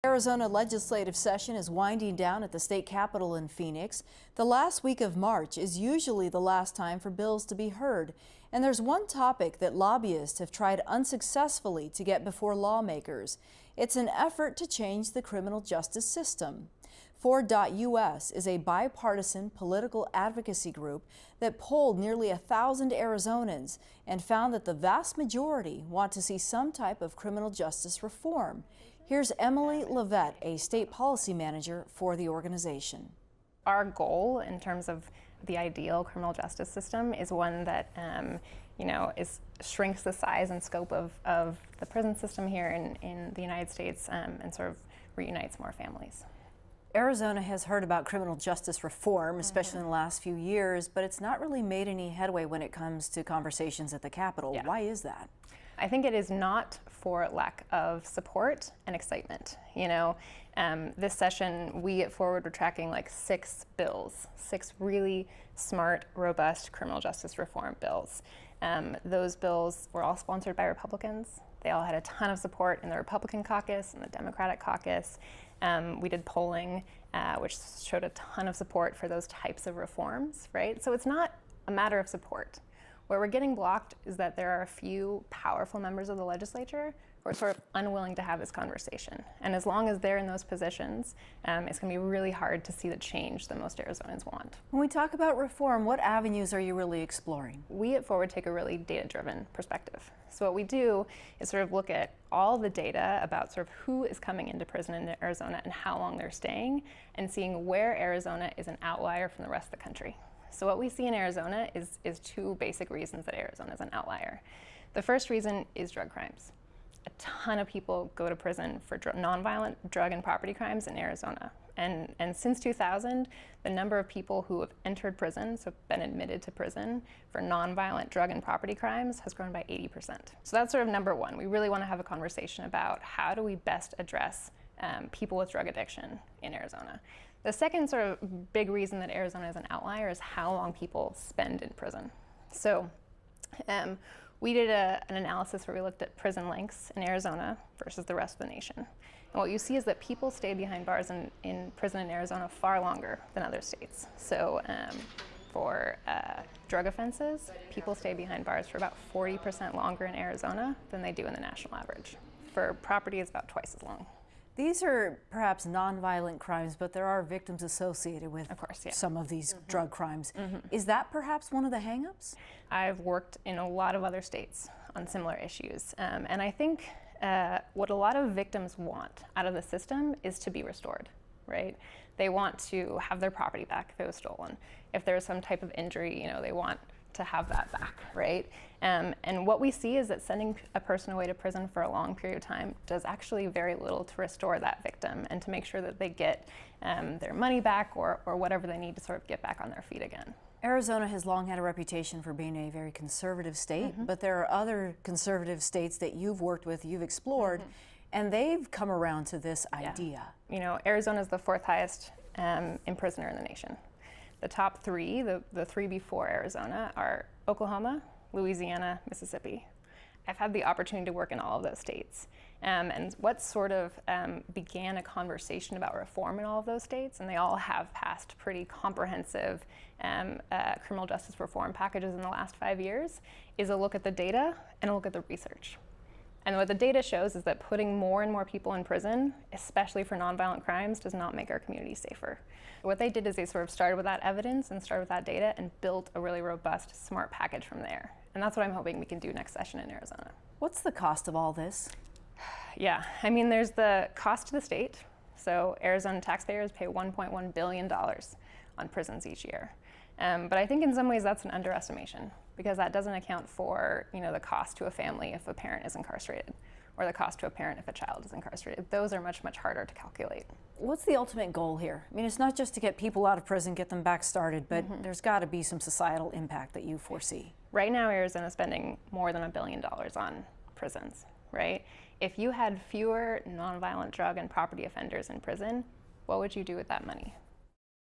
Arizona legislative session is winding down at the state capitol in Phoenix. The last week of March is usually the last time for bills to be heard. And there's one topic that lobbyists have tried unsuccessfully to get before lawmakers. It's an effort to change the criminal justice system. Ford.us is a bipartisan political advocacy group that polled nearly 1,000 Arizonans and found that the vast majority want to see some type of criminal justice reform. Here's Emily Levette, a state policy manager for the organization. Our goal in terms of the ideal criminal justice system is one that shrinks the size and scope of the prison system here in the United States and sort of reunites more families. Arizona has heard about criminal justice reform, especially in the last few years, but it's not really made any headway when it comes to conversations at the Capitol. Yeah. Why is that? I think it is not for lack of support and excitement. This session, we at Forward were tracking like 6 bills, 6 really smart, robust criminal justice reform bills. Those bills were all sponsored by Republicans. They all had a ton of support in the Republican caucus and the Democratic caucus. We did polling, which showed a ton of support for those types of reforms, right? So it's not a matter of support. Where we're getting blocked is that there are a few powerful members of the legislature who are sort of unwilling to have this conversation. And as long as they're in those positions, it's going to be really hard to see the change that most Arizonans want. When we talk about reform, what avenues are you really exploring? We at Forward take a really data-driven perspective. So what we do is sort of look at all the data about sort of who is coming into prison in Arizona and how long they're staying, and seeing where Arizona is an outlier from the rest of the country. So what we see in Arizona is 2 basic reasons that Arizona is an outlier. The first reason is drug crimes. A ton of people go to prison for nonviolent drug and property crimes in Arizona. And since 2000, the number of people who have entered prison, so been admitted to prison for nonviolent drug and property crimes, has grown by 80%. So that's sort of number one. We really want to have a conversation about how do we best address people with drug addiction in Arizona. The second sort of big reason that Arizona is an outlier is how long people spend in prison. So we did an analysis where we looked at prison lengths in Arizona versus the rest of the nation. And what you see is that people stay behind bars in prison in Arizona far longer than other states. So for drug offenses, people stay behind bars for about 40% longer in Arizona than they do in the national average. For property, it's about twice as long. These are perhaps nonviolent crimes, but there are victims associated with, of course, yeah, some of these drug crimes. Is that perhaps one of the hang-ups? I've worked in a lot of other states on similar issues, and I think what a lot of victims want out of the system is to be restored, right? They want to have their property back if it was stolen. If there's some type of injury, they want to have that back, right? And what we see is that sending a person away to prison for a long period of time does actually very little to restore that victim and to make sure that they get their money back or whatever they need to sort of get back on their feet again. Arizona has long had a reputation for being a very conservative state, but there are other conservative states that you've worked with, you've explored, and they've come around to this idea. Arizona is the 4th highest in prisoner in the nation. The top 3, the 3 before Arizona, are Oklahoma, Louisiana, Mississippi. I've had the opportunity to work in all of those states. And what sort of began a conversation about reform in all of those states, and they all have passed pretty comprehensive criminal justice reform packages in the last 5 years, is a look at the data and a look at the research. And what the data shows is that putting more and more people in prison, especially for nonviolent crimes, does not make our communities safer. What they did is they sort of started with that evidence and started with that data and built a really robust, smart package from there. And that's what I'm hoping we can do next session in Arizona. What's the cost of all this? Yeah, there's the cost to the state. So Arizona taxpayers pay $1.1 billion on prisons each year. But I think in some ways that's an underestimation, because that doesn't account for the cost to a family if a parent is incarcerated, or the cost to a parent if a child is incarcerated. Those are much, much harder to calculate. What's the ultimate goal here? It's not just to get people out of prison, get them back started, but there's got to be some societal impact that you foresee. Right now, Arizona is spending more than $1 billion on prisons, right? If you had fewer nonviolent drug and property offenders in prison, what would you do with that money?